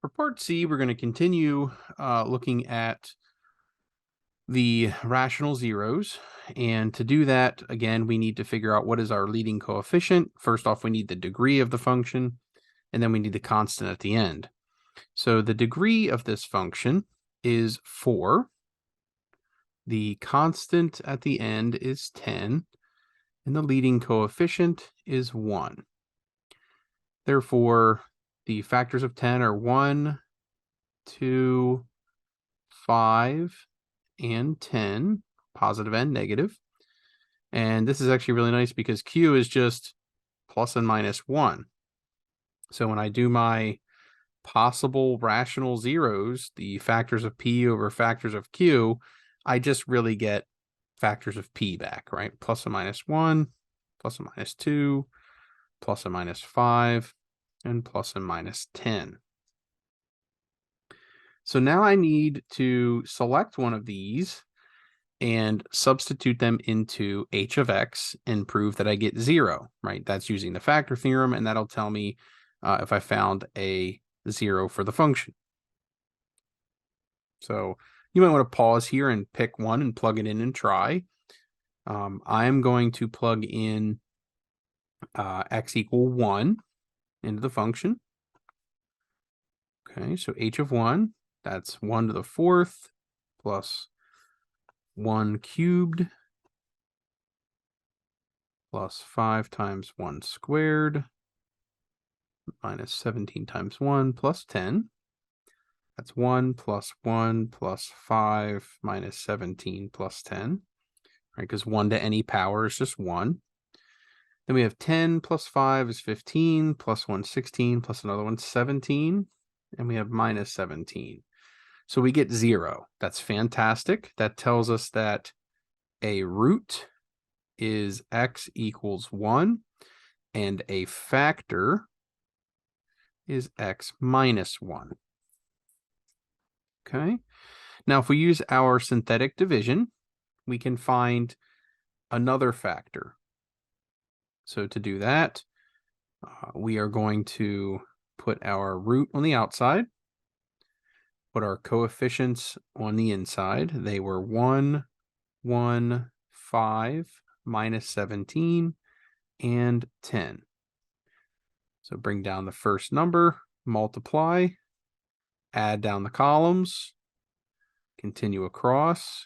For part C, we're going to continue looking at the rational zeros. And to do that, again, we need to figure out what is our leading coefficient. First off, we need the degree of the function, and then we need the constant at the end. So the degree of this function is 4. The constant at the end is 10, and the leading coefficient is 1. Therefore, the factors of 10 are 1, 2, 5, and 10, positive and negative. And this is actually really nice because Q is just plus and minus 1. So when I do my possible rational zeros, the factors of P over factors of Q, I just really get factors of P back, right? Plus and minus 1, plus and minus 2, plus and minus 5, and plus and minus 10. So now I need to select one of these and substitute them into h of x and prove that I get 0, right? That's using the factor theorem, and that'll tell me if I found a 0 for the function. So you might want to pause here and pick one and plug it in and try. I'm going to plug in x equal 1 into the function. Okay, so h of 1, that's 1 to the 4th plus 1 cubed plus 5 times 1 squared minus 17 times 1 plus 10. That's 1 plus 1 plus 5 minus 17 plus 10, right? Because 1 to any power is just 1. Then we have 10 plus 5 is 15, plus 1, 16, plus another one, 17, and we have minus 17. So we get 0. That's fantastic. That tells us that a root is x equals 1, and a factor is x minus 1. Okay. Now, if we use our synthetic division, we can find another factor. So to do that, we are going to put our root on the outside, put our coefficients on the inside. They were 1, 1, 5, minus 17, and 10. So bring down the first number, multiply, add down the columns, continue across.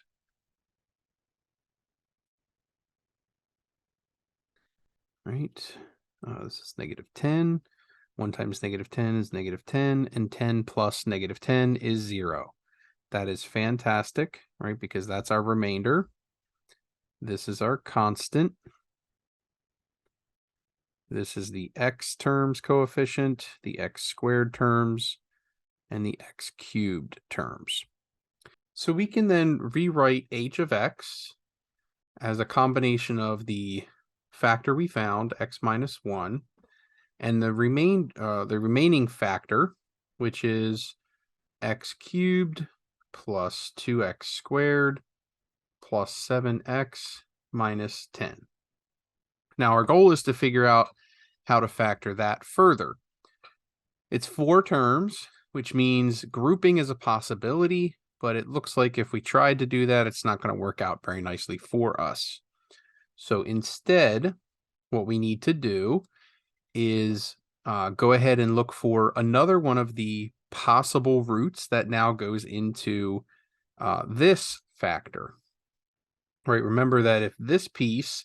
Right, this is negative 10. 1 times negative 10 is negative 10, and 10 plus negative 10 is 0. That is fantastic, right? Because that's our remainder. This is our constant. This is the x terms coefficient, the x squared terms, and the x cubed terms. So we can then rewrite h of x as a combination of the factor we found, x minus 1, and the remaining factor, which is x cubed plus 2x squared plus 7x minus 10. Now our goal is to figure out how to factor that further. It's 4 terms, which means grouping is a possibility, but it looks like if we tried to do that, it's not going to work out very nicely for us. So instead, what we need to do is go ahead and look for another one of the possible roots that now goes into this factor. Right, remember that if this piece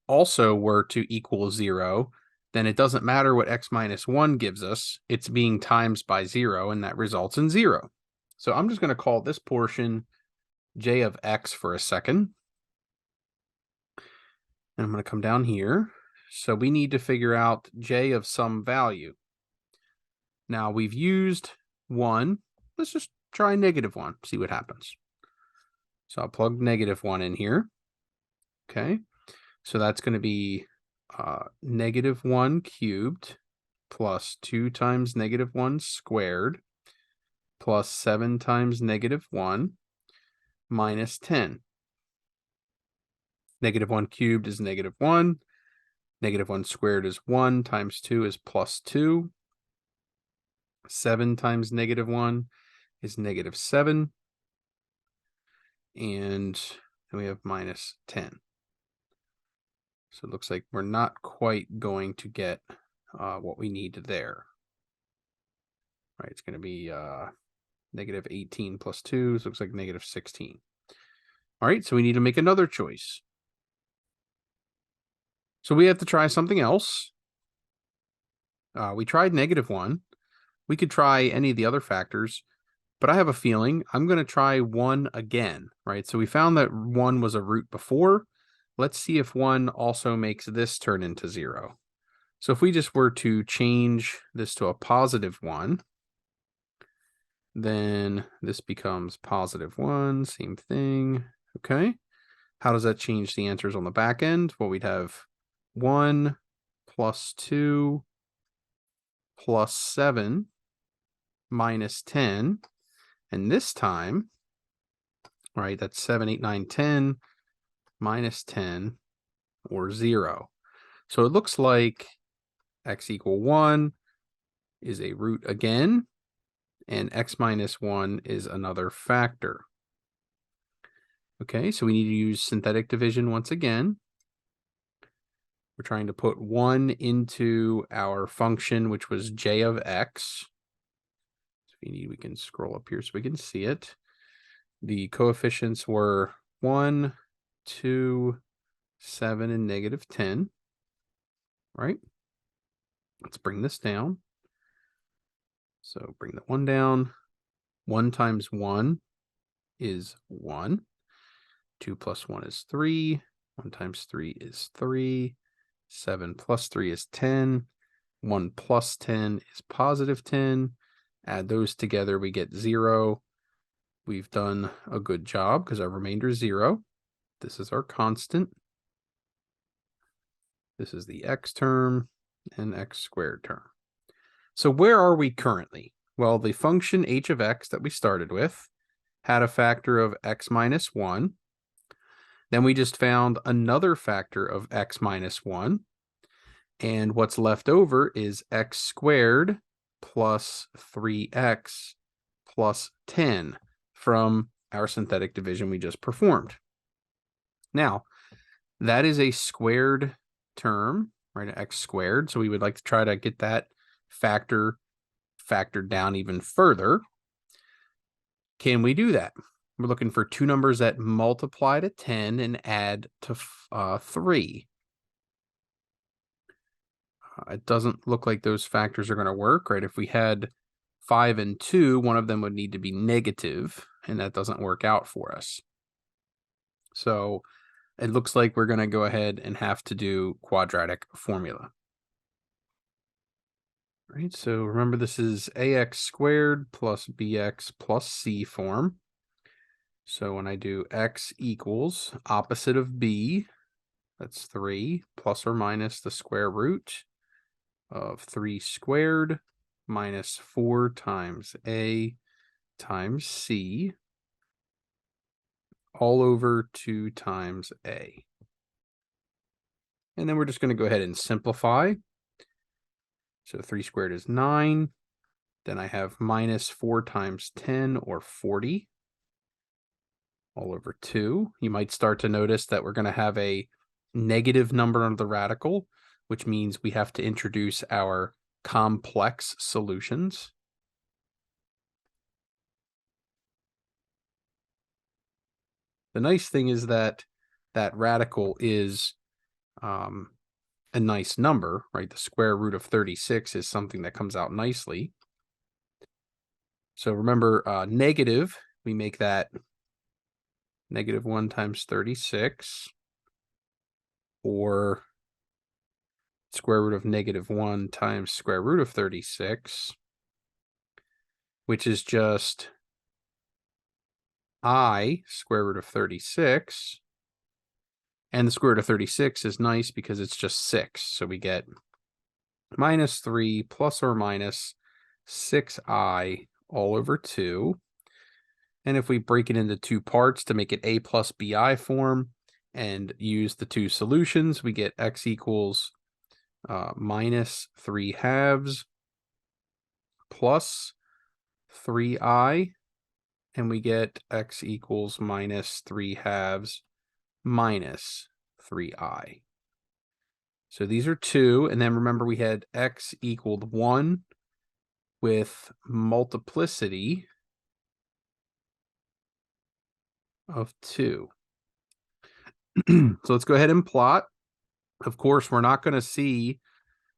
also were to equal 0, then it doesn't matter what x minus 1 gives us. It's being times by 0, and that results in 0. So I'm just going to call this portion j of x for a second. And I'm going to come down here. So we need to figure out j of some value. Now we've used 1. Let's just try negative 1, see what happens. So I'll plug negative 1 in here. Okay, so that's going to be negative 1 cubed plus 2 times negative 1 squared plus 7 times negative 1 minus 10. Negative 1 cubed is negative 1. Negative 1 squared is 1 times 2 is plus 2. 7 times -1 is -7. And then we have -10. So it looks like we're not quite going to get what we need there. Right, it's going to be -18 plus 2, so it looks like -16. All right, so we need to make another choice. So we have to try something else. We tried -1. We could try any of the other factors, but I have a feeling I'm going to try 1 again, right? So we found that 1 was a root before. Let's see if 1 also makes this turn into 0. So if we just were to change this to a +1, then this becomes +1, same thing. Okay. How does that change the answers on the back end? Well, we'd have 1 plus 2 plus 7 minus 10. And this time, right, that's 7, 8, 9, 10 minus 10 or 0. So it looks like x equal 1 is a root again, and x minus 1 is another factor. Okay, so we need to use synthetic division once again. We're trying to put 1 into our function, which was j of x. So if you need, we can scroll up here so we can see it. The coefficients were 1, 2, 7, and -10. Right? Let's bring this down. So bring the 1 down. 1 times 1 is 1. 2 plus 1 is 3. 1 times 3 is 3. 7 plus 3 is 10. 1 plus 10 is +10. Add those together, we get 0. We've done a good job because our remainder is 0. This is our constant. This is the x term and x squared term. So where are we currently? Well, the function h of x that we started with had a factor of x minus 1. Then we just found another factor of x minus 1. And what's left over is x squared plus 3x plus 10 from our synthetic division we just performed. Now, that is a squared term, right? X squared. So we would like to try to get that factored down even further. Can we do that? We're looking for two numbers that multiply to 10 and add to 3. It doesn't look like those factors are going to work, right? If we had 5 and 2, one of them would need to be negative, and that doesn't work out for us. So it looks like we're going to go ahead and have to do quadratic formula. Right, so remember this is ax squared plus bx plus c form. So when I do x equals opposite of b, that's 3, plus or minus the square root of 3 squared minus 4 times a times c, all over 2 times a. And then we're just going to go ahead and simplify. So 3 squared is 9. Then I have minus 4 times 10, or 40, all over 2. You might start to notice that we're going to have a negative number under the radical, which means we have to introduce our complex solutions. The nice thing is that that radical is a nice number, right? The square root of 36 is something that comes out nicely. So remember, negative, we make that -1 times 36, or square root of -1 times square root of 36, which is just I square root of 36. And the square root of 36 is nice because it's just 6. So we get -3 plus or minus 6i all over 2. And if we break it into two parts to make it a plus bi form and use the two solutions, we get x equals -3 halves plus 3i, and we get x equals minus 3/2 minus 3i. So these are 2, and then remember we had x equaled 1 with multiplicity of 2. So let's go ahead and plot. Of course, we're not going to see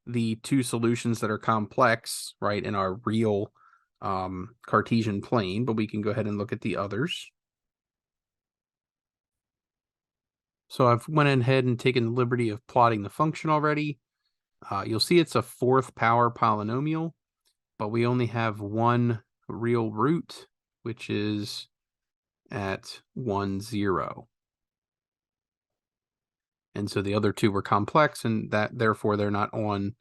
the two solutions that are complex, right, in our real Cartesian plane, but we can go ahead and look at the others. So I've went ahead and taken the liberty of plotting the function already. You'll see it's a 4th power polynomial, but we only have one real root, which is at 1, 0. And so the other two were complex, and that therefore they're not on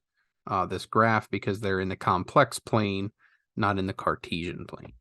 this graph because they're in the complex plane, not in the Cartesian plane.